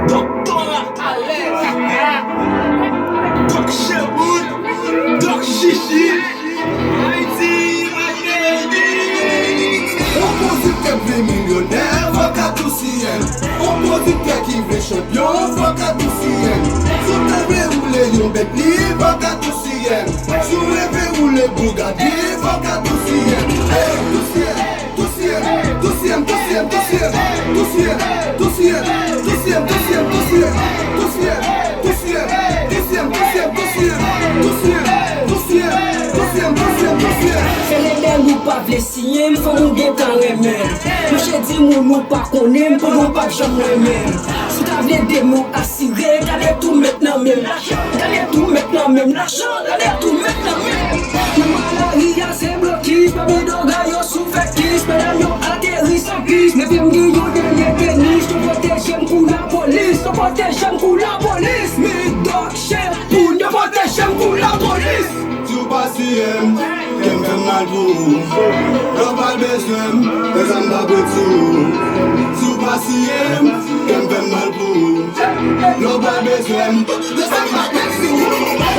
Doktora Dok Sherwood, Dok Chichi, Haïti, On producteur qui est millionnaire, va qu'à tout sien. On producteur qui veut champion, va qu'à tout sien. Sous rêve ou les yon Bentley, va qu'à tout sien. Sous rêve ou les Bugatti, va qu'à tout sien. Tout sien, tout sien, tout sien, tout sien, tout sien, tout sien, tout sien, tout sien, tout sien, tout sien, tout sien, tout sien, tout sien, tout sien, tout sien, tout sien, tout sien, tout sien, tout sien, tout sien. Fè lè lè ou pa vle siye, m'fò moun gen tan remen. Mè chè di moun nou pa konen, pou nou pa jom remen. Si ta vle de mou asire, gade tout met nan men. Gade tout met nan men, l'argent, gade tout met nan men. Nan malaria se blokis, pa mi do gayo sou fekis. Pedan yo atterri sans pis, ne vim gi yo denye tenis. To protejem pou la polis, to protejem pou la polis. Mi dok chef pou, ne protejem pou la polis. Sou pasyen, kem fè mal pou. Lò pal bezwen, e zan da betou. Sou pasyen, kem fè mal pou. Lò pal bezwen, e zan da betou.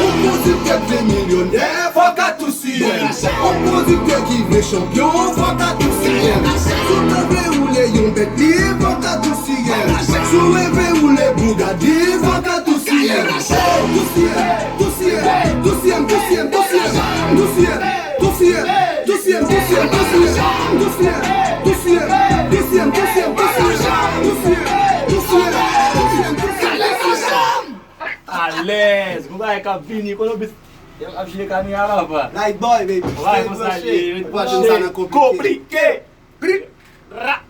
On producteur qui est millionnaire, faut qu'à tout sien. On producteur qui veut champion, faut qu'à tout sien. Sous rêve ou les yon Bentley, faut qu'à tout sien. Sous rêve ou les Bugatti, faut qu'à tout sien. Tout sien, tout sien, tout sien, tout sien, tout sien, tout sien, tout sien, tout sien, tout sien, tout sien, tout sien, tout sien, tout sien, tout sien, tout sien, tout sien, tout sien. à l'aise. Vous voyez quand vini, quand on bit, il a joué quand il a là bas. Light boy, baby. Ouais, comme ça, Pas comme ça, compliqué. Ra.